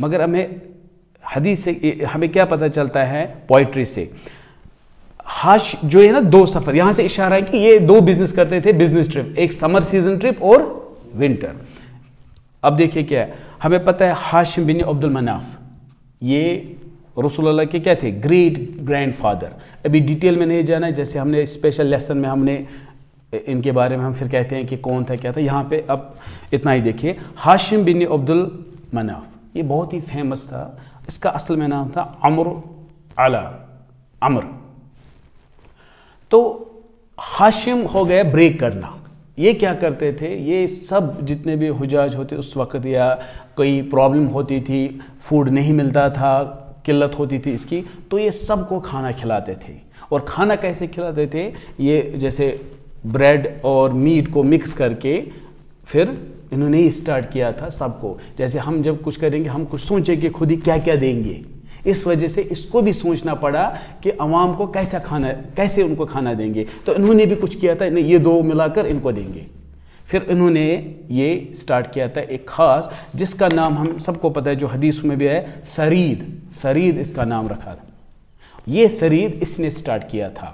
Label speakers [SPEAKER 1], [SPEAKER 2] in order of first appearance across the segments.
[SPEAKER 1] مگر ہمیں حدیث سے ہمیں کیا پتہ چلتا ہے پوئٹری سے؟ جو ہے نا 2 سفر، یہاں سے اشارہ ہے کہ یہ 2 بزنس کرتے تھے، بزنس ٹرپ، ایک سمر سیزن ٹرپ اور ونٹر۔ اب دیکھیے کیا ہے، ہمیں پتہ ہے ہاشم بن عبد المناف یہ رسول اللہ کے کیا تھے؟ Great grand father. ابھی ڈیٹیل میں نہیں جانا ہے، جیسے ہم نے اسپیشل لیسن میں ہم نے ان کے بارے میں ہم پھر کہتے ہیں کہ کون تھا کیا تھا، یہاں پہ اب اتنا ہی دیکھیے۔ ہاشم بن عبد المناف یہ بہت ہی فیمس تھا، اس کا اصل میں نام تھا عمر۔ تو ہاشم ہو گیا بریک کرنا۔ یہ کیا کرتے تھے؟ یہ سب جتنے بھی حجاج ہوتے اس وقت یا کوئی پرابلم ہوتی تھی، فوڈ نہیں ملتا تھا، قلت ہوتی تھی اس کی، تو یہ سب کو کھانا کھلاتے تھے۔ اور کھانا کیسے کھلاتے تھے؟ یہ جیسے بریڈ اور میٹ کو مکس کر کے پھر انہوں نے اسٹارٹ کیا تھا سب کو۔ جیسے ہم جب کچھ کریں گے ہم کچھ سوچیں کہ خود ہی کیا کیا دیں گے، اس وجہ سے اس کو بھی سوچنا پڑا کہ عوام کو کیسے ان کو کھانا دیں گے۔ تو انہوں نے بھی کچھ کیا تھا، یہ 2 ملا کر ان کو دیں گے۔ پھر انہوں نے یہ سٹارٹ کیا تھا ایک خاص، جس کا نام ہم سب کو پتہ ہے، جو حدیث میں بھی ہے، ثرید اس کا نام رکھا تھا۔ یہ ثرید اس نے سٹارٹ کیا تھا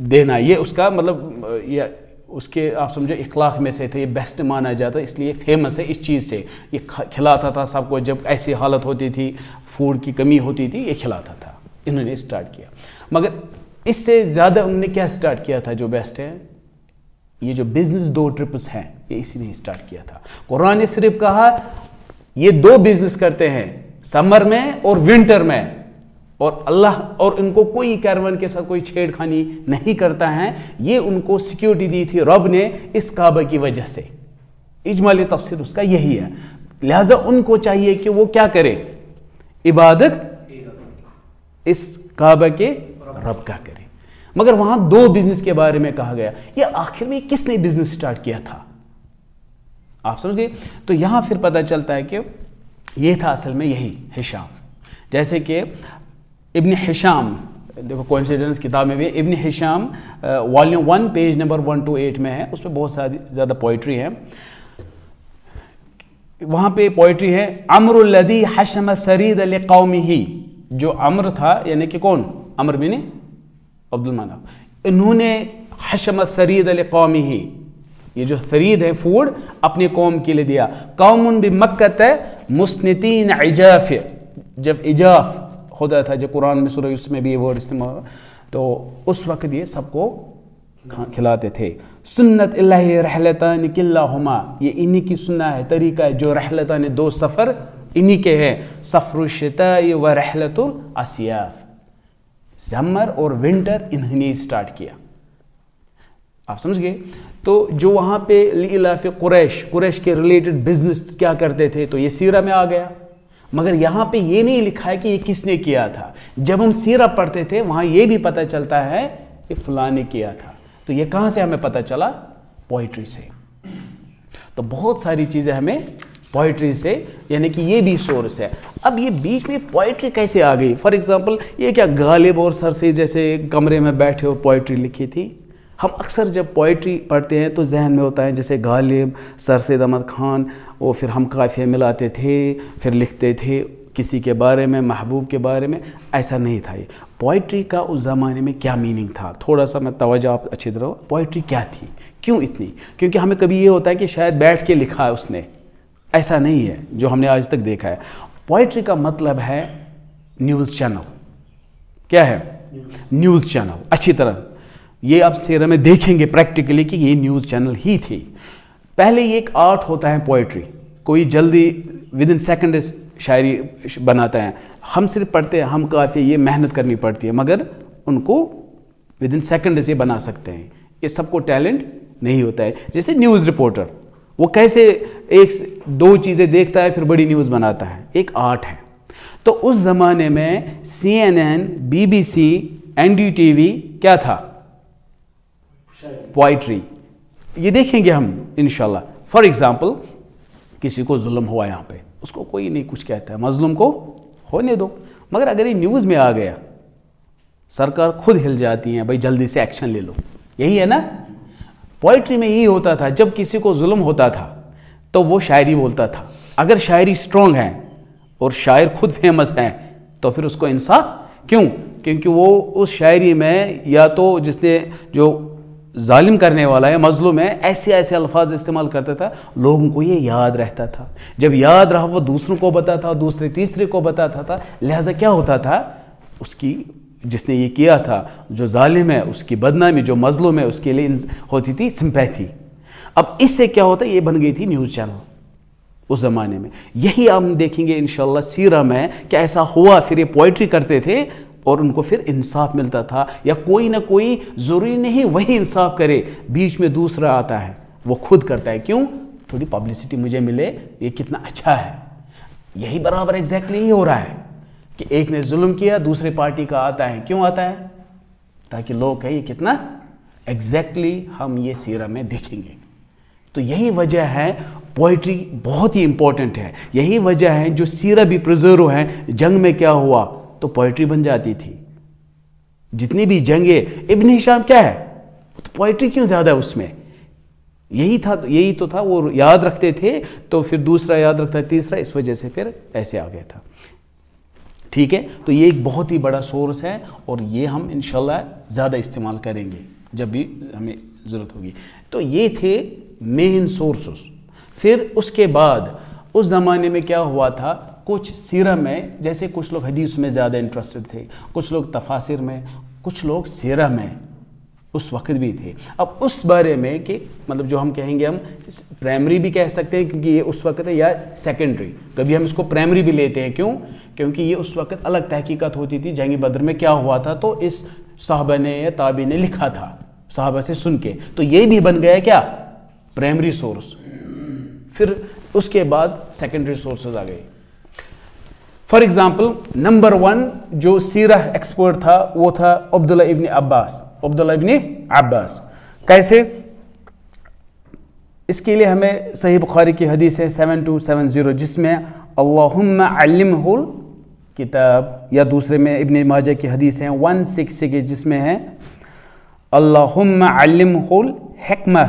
[SPEAKER 1] دینا، یہ اس کا مطلب یہ اس کے آپ سمجھو اخلاق میں سے تھے، یہ بیسٹ مانا جاتا، اس لیے فیمس ہے اس چیز سے۔ یہ کھلاتا تھا سب کو، جب ایسی حالت ہوتی تھی، فوڈ کی کمی ہوتی تھی، یہ کھلاتا تھا۔ انہوں نے سٹارٹ کیا، مگر اس سے زیادہ انہوں نے کیا سٹارٹ کیا تھا جو بیسٹ ہے؟ یہ جو بزنس 2 ٹرپس ہیں، یہ اسی نے سٹارٹ کیا تھا۔ قرآن نے صرف کہا یہ 2 بزنس کرتے ہیں، سمر میں اور ونٹر میں، اور اللہ اور ان کو کوئی کیروان کے ساتھ کوئی چھیڑ خانی نہیں کرتا ہے۔ یہ ان کو سیکیورٹی دی تھی رب نے اس کعبہ کی وجہ سے۔ اجمالی تفسیر اس کا یہی ہے، لہٰذا ان کو چاہیے کہ وہ کیا کرے؟ عبادت اس کعبہ کے رب کا کرے۔ مگر وہاں 2 بزنس کے بارے میں کہا گیا، یہ آخر میں کس نے بزنس سٹارٹ کیا تھا؟ آپ سمجھ گئے؟ تو یہاں پھر پتہ چلتا ہے کہ یہ تھا اصل میں یہی ہشام۔ جیسے کہ ابن ہشام، دیکھو کوئنسیڈنس کتاب میں بھی ابن ہشام والیوم 1 پیج نمبر 128 میں ہے، اس میں بہت زیادہ پوئٹری ہے۔ وہاں پہ پوئٹری ہے، عمرو الذی حشم الثرید لقومہ، جو عمر تھا یعنی کہ کون؟ عمر بن عبد المناف، انہوں نے حشم الثرید لقومہ، یہ جو ثرید ہے فوڈ اپنے قوم کے لیے دیا۔ قوم بمکہ مسنتین عجاف، جب عجاف خدا تھا، جو قرآن میں سورہ یوسف میں بھی یہ ورڈ استعمال، تو اس وقت یہ سب کو کھلاتے تھے۔ سنت اللہ رحلتان کلاہما، یہ انہی کی سنہ ہے، طریقہ ہے، جو رحلتان 2 سفر انہی کے ہیں، سفر الشتاء و رحلت الاسیاف، سمر اور ونٹر انہوں نے سٹارٹ کیا۔ آپ سمجھ گئے؟ تو جو وہاں پہ لإلاف قریش کے ریلیٹڈ بزنس کیا کرتے تھے، تو یہ سیرہ میں آ گیا۔ مگر یہاں پہ یہ نہیں لکھا ہے کہ یہ کس نے کیا تھا۔ جب ہم سیرہ پڑھتے تھے وہاں یہ بھی پتہ چلتا ہے کہ فلاں نے کیا تھا۔ تو یہ کہاں سے ہمیں پتہ چلا؟ پوئٹری سے۔ تو بہت ساری چیزیں ہمیں پوئٹری سے، یعنی کہ یہ بھی سورس ہے۔ اب یہ بیچ میں پوئٹری کیسے آ گئی؟ فار ایگزامپل یہ کیا غالب اور سر سے جیسے کمرے میں بیٹھے ہو پوئٹری لکھی تھی؟ ہم اکثر جب پوئٹری پڑھتے ہیں تو ذہن میں ہوتا ہے جیسے غالب، سر سید احمد خان، وہ پھر ہم قافیہ ملاتے تھے، پھر لکھتے تھے کسی کے بارے میں، محبوب کے بارے میں۔ ایسا نہیں تھا۔ یہ پوئٹری کا اس زمانے میں کیا میننگ تھا، تھوڑا سا میں توجہ آپ اچھی طرح، پوئٹری کیا تھی، کیوں اتنی؟ کیونکہ ہمیں کبھی یہ ہوتا ہے کہ شاید بیٹھ کے لکھا ہے اس نے، ایسا نہیں ہے جو ہم نے آج تک دیکھا ہے۔ پوئٹری کا مطلب ہے نیوز چینل۔ کیا ہے؟ News channel. اچھی طرح یہ آپ سیرہ میں دیکھیں گے پریکٹیکلی کہ یہ نیوز چینل ہی تھی۔ پہلے یہ ایک آرٹ ہوتا ہے پوئٹری، کوئی جلدی ودن سیکنڈ شاعری بناتا ہے، ہم صرف پڑھتے ہیں، ہم کافی یہ محنت کرنی پڑتی ہے، مگر ان کو ودن سیکنڈ سے بنا سکتے ہیں۔ یہ سب کو ٹیلنٹ نہیں ہوتا ہے۔ جیسے نیوز رپورٹر، وہ کیسے 1-2 چیزیں دیکھتا ہے پھر بڑی نیوز بناتا ہے، ایک آرٹ ہے۔ تو اس زمانے میں CNN، BBC، NDTV کیا تھا؟ پوئٹری۔ یہ دیکھیں گے ہم انشاءاللہ۔ فار ایگزامپل کسی کو ظلم ہوا یہاں پہ، اس کو کوئی نہیں کچھ کہتا ہے، مظلوم کو ہونے دو، مگر اگر یہ نیوز میں آ گیا سرکار خود ہل جاتی ہے، بھائی جلدی سے ایکشن لے لو۔ یہی ہے نا؟ پوئٹری میں یہی ہوتا تھا، جب کسی کو ظلم ہوتا تھا تو وہ شاعری بولتا تھا۔ اگر شاعری سٹرونگ ہے اور شاعر خود فیمس ہیں تو پھر اس کو انصاف کیوں؟ کیونکہ وہ اس شاعری میں یا تو جس نے جو ظالم کرنے والا ہے مظلوم ہے ایسے ایسے الفاظ استعمال کرتا تھا لوگوں کو یہ یاد رہتا تھا، جب یاد رہا وہ دوسروں کو بتاتا تھا، دوسرے تیسرے کو بتاتا تھا، لہٰذا کیا ہوتا تھا اس کی جس نے یہ کیا تھا جو ظالم ہے اس کی بدنامی، جو مظلوم ہے اس کے لیے ہوتی تھی سمپیتھی۔ اب اس سے کیا ہوتا ہے یہ بن گئی تھی نیوز چینل اس زمانے میں۔ یہی ہم دیکھیں گے انشاءاللہ سیرہ میں کہ ایسا ہوا، پھر یہ پوئٹری کرتے تھے اور ان کو پھر انصاف ملتا تھا، یا کوئی نہ کوئی ضروری نہیں وہی انصاف کرے، بیچ میں دوسرا آتا ہے وہ خود کرتا ہے، کیوں؟ تھوڑی پبلسٹی مجھے ملے، یہ کتنا اچھا ہے۔ یہی برابر ایگزیکٹلی ہی ہو رہا ہے کہ ایک نے ظلم کیا دوسرے پارٹی کا آتا ہے، کیوں آتا ہے؟ تاکہ لوگ کہیں یہ کتنا ایگزیکٹلی ہم یہ سیرہ میں دیکھیں گے۔ تو یہی وجہ ہے پوئٹری بہت ہی امپورٹنٹ ہے، یہی وجہ ہے جو سیرہ بھی پریزرو ہے، جنگ میں کیا ہوا تو پوئٹری بن جاتی تھی، جتنی بھی جنگیں ابن ہشام کیا ہے تو پوئٹری کیوں زیادہ ہے اس میں، یہی تو تھا وہ یاد رکھتے تھے تو پھر دوسرا یاد رکھتا ہے تیسرا، اس وجہ سے پھر ایسے آ گیا تھا۔ ٹھیک ہے، تو یہ ایک بہت ہی بڑا سورس ہے اور یہ ہم انشاءاللہ زیادہ استعمال کریں گے جب بھی ہمیں ضرورت ہوگی۔ تو یہ تھے مین سورسز۔ پھر اس کے بعد اس زمانے میں کیا ہوا تھا، کچھ سیرہ میں جیسے کچھ لوگ حدیث میں زیادہ انٹرسٹڈ تھے، کچھ لوگ تفاسیر میں، کچھ لوگ سیرہ میں اس وقت بھی تھے۔ اب اس بارے میں کہ مطلب جو ہم کہیں گے ہم پرائمری بھی کہہ سکتے ہیں کیونکہ یہ اس وقت ہے، یا سیکنڈری، کبھی ہم اس کو پرائمری بھی لیتے ہیں، کیوں؟ کیونکہ یہ اس وقت الگ تحقیقات ہوتی تھی، جنگ بدر میں کیا ہوا تھا تو اس صحابہ نے یا تابعین نے لکھا تھا صحابہ سے سن کے، تو یہ بھی بن گیا کیا پرائمری سورس۔ پھر اس کے بعد سیکنڈری سورسز آ گئے۔ فار ایگزامپل نمبر 1 جو سیرہ ایکسپرٹ تھا وہ تھا عبداللہ ابن عباس۔ کیسے؟ اس کے لیے ہمیں صحیح بخاری کی حدیث ہے 7270 جس میں اللہم علمہ الکتاب، یا دوسرے میں ابن ماجہ کی حدیث ہے 166 جس میں ہے اللہم علمہ الحکمہ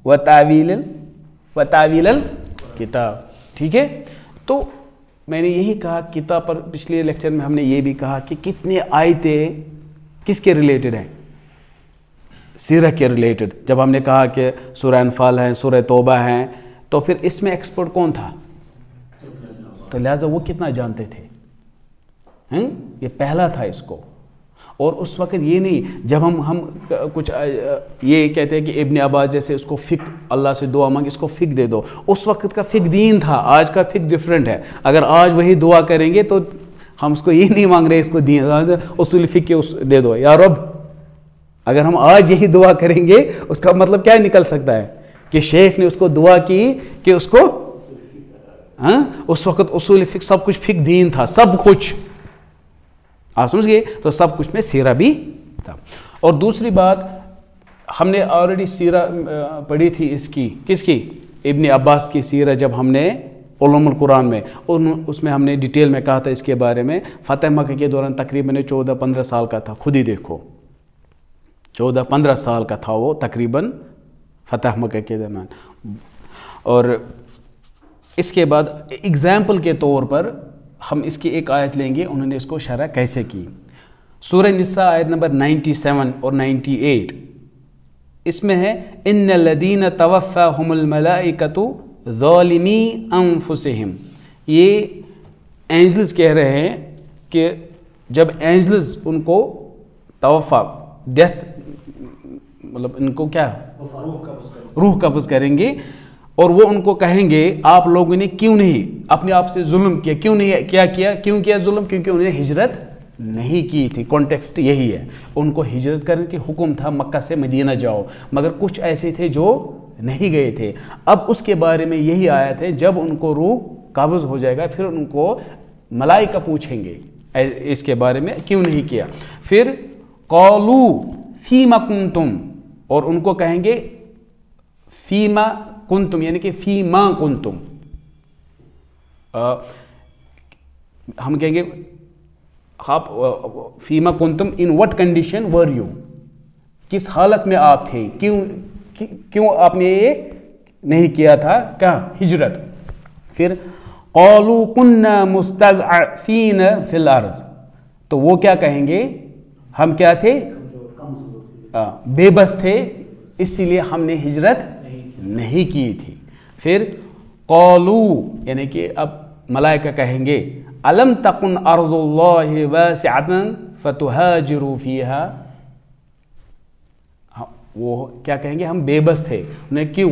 [SPEAKER 1] وتعویل الکتاب۔ ٹھیک ہے، تو میں نے یہی کہا کتاب پر پچھلے لیکچر میں ہم نے یہ بھی کہا کہ کتنے آیتیں کس کے ریلیٹڈ ہیں، سیرہ کے ریلیٹڈ۔ جب ہم نے کہا کہ سورہ انفال ہے، سورہ توبہ ہیں، تو پھر اس میں ایکسپرٹ کون تھا؟ تو لہٰذا وہ کتنا جانتے تھے، یہ پہلا تھا اس کو۔ اور اس وقت یہ نہیں جب ہم کچھ یہ کہتے ہیں کہ ابن عباس جیسے اس کو فقہ اللہ سے دعا مانگ، اس کو فقہ دے دو، اس وقت کا فقہ دین تھا، آج کا فقہ ڈیفرنٹ ہے۔ اگر آج وہی دعا کریں گے تو ہم اس کو یہ نہیں مانگ رہے اس کو دین اصول فقہ کے دے دو یا رب، اگر ہم آج یہی دعا کریں گے اس کا مطلب کیا نکل سکتا ہے کہ شیخ نے اس کو دعا کی کہ اس کو اس وقت اصول فقہ سب کچھ فقہ دین تھا، سب کچھ آپ سمجھ گئے، تو سب کچھ میں سیرہ بھی تھا۔ اور دوسری بات ہم نے آلریڈی سیرہ پڑھی تھی اس کی، کس کی؟ ابن عباس کی سیرہ، جب ہم نے علوم القرآن میں اس میں ہم نے ڈیٹیل میں کہا تھا اس کے بارے میں۔ فتح مکہ کے دوران تقریباً 14-15 سال کا تھا، خود ہی دیکھو 14-15 سال کا تھا وہ تقریباً فتح مکہ کے دوران۔ اور اس کے بعد اگزامپل کے طور پر ہم اس کی ایک آیت لیں گے، انہوں نے اس کو شرح کیسے کی۔ سورہ نساء آیت نمبر 97 اور 98 اس میں ہے ان الذین توفاہم الملائکۃ ظالمی انفسہم۔ یہ اینجلز کہہ رہے ہیں کہ جب اینجلز ان کو توفا ڈیتھ مطلب ان کو کیا روح قبض کریں گے، اور وہ ان کو کہیں گے آپ لوگوں نے کیوں نہیں اپنے آپ سے ظلم کیا، کیوں نہیں کیوں کیا ظلم؟ کیونکہ انہوں نے ہجرت نہیں کی تھی۔ کانٹیکسٹ یہی ہے، ان کو ہجرت کرنے کی حکم تھا مکہ سے مدینہ جاؤ، مگر کچھ ایسے تھے جو نہیں گئے تھے۔ اب اس کے بارے میں یہی آیت ہے جب ان کو روح قابض ہو جائے گا پھر ان کو ملائکہ پوچھیں گے اس کے بارے میں کیوں نہیں کیا۔ پھر قالو فیما کنتم، اور ان کو کہیں گے فیما کنتم یعنی کہ فیما کنتم، ہم کہیں گے آپ فیما کنتم in what condition were you, کس حالت میں آپ تھے، کیوں آپ نے یہ نہیں کیا تھا کیا ہجرت۔ پھر قالوا كنا مستضعفين في الارض، تو وہ کیا کہیں گے؟ ہم کیا تھے؟ بے بس تھے، اسی لیے ہم نے ہجرت نہیں کی تھی۔ پھر قالوا یعنی کہ اب ملائکہ کہیں گے الم تکن ارض اللہ واسعۃ فتہاجروا فیہا، وہ کیا کہیں گے؟ ہم بے بس تھے، انہیں کیوں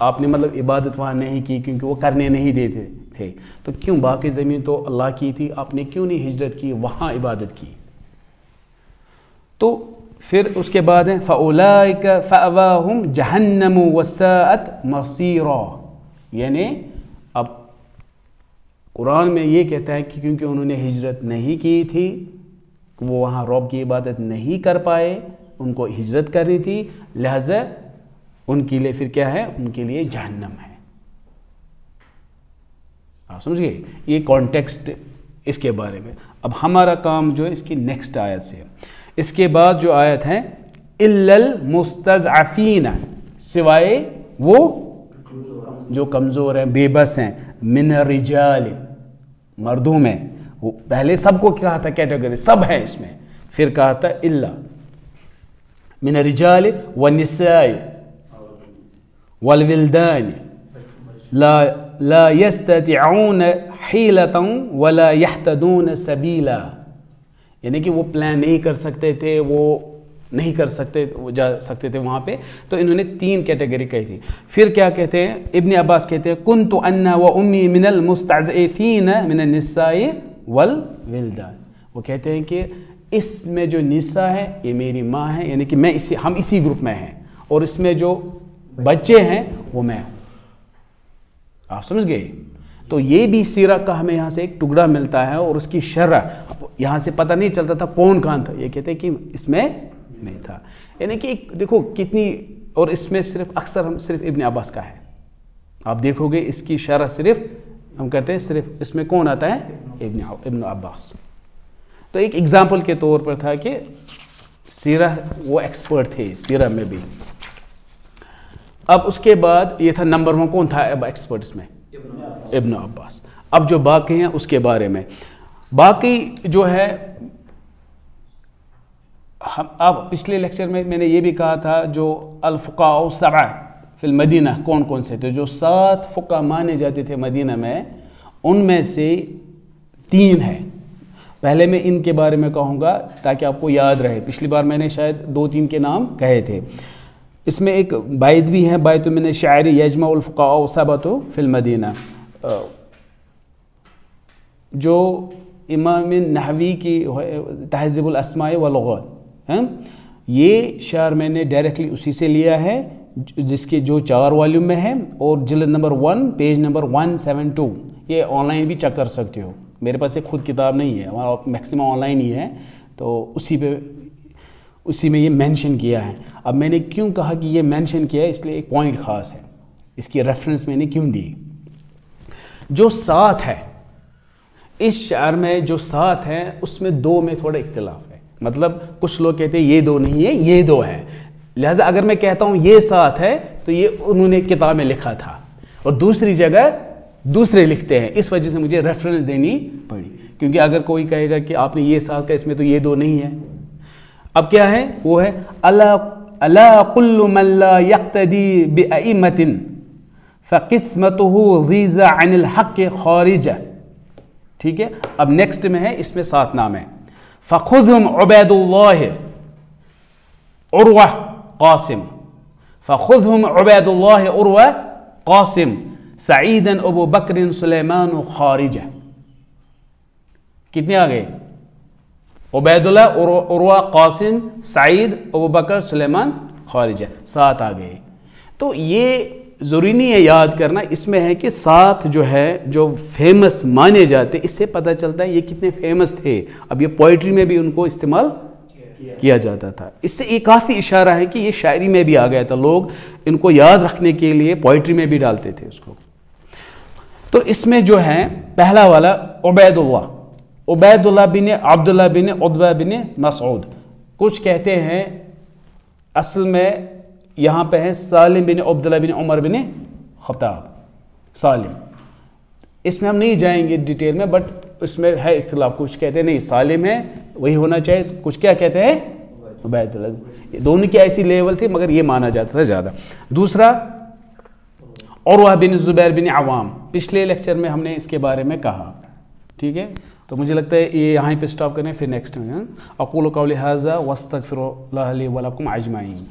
[SPEAKER 1] آپ نے مطلب عبادت وہاں نہیں کی کیونکہ وہ کرنے نہیں دیتے تھے، تو کیوں باقی زمین تو اللہ کی تھی، آپ نے کیوں نہیں ہجرت کی وہاں عبادت کی؟ تو پھر اس کے بعد ہیں فَأُولَئِكَ فَأْوَاهُمْ جَهَنَّمُ وَسَاءَتْ مَصِيرًا، یعنی اب قرآن میں یہ کہتا ہے کہ کیونکہ انہوں نے ہجرت نہیں کی تھی، وہ وہاں رب کی عبادت نہیں کر پائے، ان کو ہجرت کرنی تھی، لہذا ان کے لیے پھر کیا ہے؟ ان کے لیے جہنم ہے۔ آپ سمجھ گئے؟ یہ کانٹیکسٹ اس کے بارے میں۔ اب ہمارا کام جو ہے اس کی نیکسٹ آیت سے ہے۔ اس کے بعد جو آیت ہے اِلَّا الْمُسْتَضْعَفِينَ، سوائے وہ جو کمزور ہیں، بے بس ہیں، من الرجال، مردوں میں، پہلے سب کو کہا تھا کیٹیگری سب ہے اس میں، پھر کہا تھا الا من الرجال والنساء والولدان لا يستطيعون حيلة ولا يهتدون سبيلا، یعنی کہ وہ پلان نہیں کر سکتے تھے، وہ نہیں کر سکتے، وہ جا سکتے تھے وہاں پہ، تو انہوں نے 3 کیٹیگری کہی تھی۔ پھر کیا کہتے ہیں؟ ابن عباس کہتے ہیں کنت انا وامي من المستضعفين من النساء والولدان، وہ کہتے ہیں کہ اس میں جو نساء ہے یہ میری ماں ہے، یعنی کہ میں ہم اسی گروپ میں ہیں، اور اس میں جو بچے ہیں وہ میں ہوں۔ آپ سمجھ گئے؟ تو یہ بھی سیرہ کا ہمیں یہاں سے ایک ٹکڑا ملتا ہے، اور اس کی شرح یہاں سے پتہ نہیں چلتا تھا کون کہاں تھا، یہ کہتے ہیں کہ اس میں نہیں تھا، یعنی کہ دیکھو کتنی، اور اس میں صرف اکثر ہم صرف ابن عباس کا ہے، آپ دیکھو گے اس کی شرح صرف ہم کرتے ہیں صرف اس میں کون آتا ہے؟ ابن عباس۔ تو ایک اگزامپل کے طور پر تھا کہ سیرہ وہ ایکسپرٹ تھے سیرہ میں بھی۔ اب اس کے بعد یہ تھا نمبر 1 کون تھا اب ایکسپرٹس میں؟ ابن عباس۔ اب جو باقی ہیں اس کے بارے میں، باقی جو ہے اب پچھلے لیکچر میں نے یہ بھی کہا تھا جو الفقاء السبع فی المدینہ کون کون سے تھے، جو 7 فقہ مانے جاتے تھے مدینہ میں، ان میں سے 3 ہیں۔ پہلے میں ان کے بارے میں کہوں گا تاکہ آپ کو یاد رہے، پچھلی بار میں نے شاید 2-3 کے نام کہے تھے۔ اس میں ایک بیت بھی ہے، بیت من الشعر یجمع الفقاء السبعۃ فی المدینہ، جو امام نحوی کی تہذیب الاسماء واللغات، یہ شعر میں نے ڈائریکٹلی اسی سے لیا ہے، جس کے جو 4 والیوم میں ہے، اور جلد نمبر 1 پیج نمبر 172، یہ آن لائن بھی چیک کر سکتے ہو، میرے پاس ایک خود کتاب نہیں ہے، ہمارا میکسیمم آن لائن ہی ہے، تو اسی میں یہ مینشن کیا ہے۔ اب میں نے کیوں کہا کہ یہ مینشن کیا ہے، اس لیے ایک پوائنٹ خاص ہے، اس کی ریفرنس میں نے کیوں دی۔ جو 7 ہے اس شعر میں، جو 7 ہے اس میں 2 میں تھوڑا اختلاف ہے، مطلب کچھ لوگ کہتے ہیں یہ 2 نہیں ہے، یہ 2 ہے، لہٰذا اگر میں کہتا ہوں یہ 7 ہے تو یہ انہوں نے کتاب میں لکھا تھا، اور دوسری جگہ دوسرے لکھتے ہیں، اس وجہ سے مجھے ریفرنس دینی پڑی، کیونکہ اگر کوئی کہے گا کہ آپ نے یہ 7 کا، اس میں تو یہ 2 نہیں ہے۔ اب کیا ہے؟ وہ ہے الا کل من لا یقتدی بأئمۃ فقسمتہ غیض عن الحق خارجہ، ٹھیک ہے؟ اب نیکسٹ میں ہے، اس میں 7 نام ہیں، فخذہم عبید اللہ عروہ قاسم، فخذہم عبید اللہ عروہ قاسم سعیدا ابو بکر سلیمان خارجہ۔ کتنے آ گئے؟ عبید اللہ عروہ قاسم سعید ابو بکر سلیمان خارجہ، 7 آ گئے۔ تو یہ ضروری نہیں ہے یاد کرنا، اس میں ہے کہ 7 جو ہے جو فیمس مانے جاتے، اس سے پتہ چلتا ہے یہ کتنے فیمس تھے۔ اب یہ پوئٹری میں بھی ان کو استعمال کیا جاتا تھا، اس سے یہ کافی اشارہ ہے کہ یہ شاعری میں بھی آ گیا تھا، لوگ ان کو یاد رکھنے کے لیے پوئٹری میں بھی ڈالتے تھے اس کو۔ تو اس میں جو ہے پہلا والا عبید اللہ بن عبداللہ بن عتبہ بن مسعود، کچھ کہتے ہیں اصل میں یہاں پہ ہے سالم بن عبداللہ بن عمر بن خطاب، سالم اس میں ہم نہیں جائیں گے ڈیٹیل میں، بٹ اس میں ہے اختلاف. کچھ کہتے ہیں نہیں سالم ہے وہی ہونا چاہیے، کچھ کیا کہتے ہیں عبید اللہ. دونوں کی ایسی لیول تھی مگر یہ مانا جاتا تھا زیادہ. دوسرا عروہ بن زبیر بن عوام، پچھلے لیکچر میں ہم نے اس کے بارے میں کہا. ٹھیک ہے، تو مجھے لگتا ہے یہ یہاں پہ سٹاپ کریں، پھر نیکسٹ میں. اقول قولی ھذا واستغفر اللہ لی ولکم اجمعین.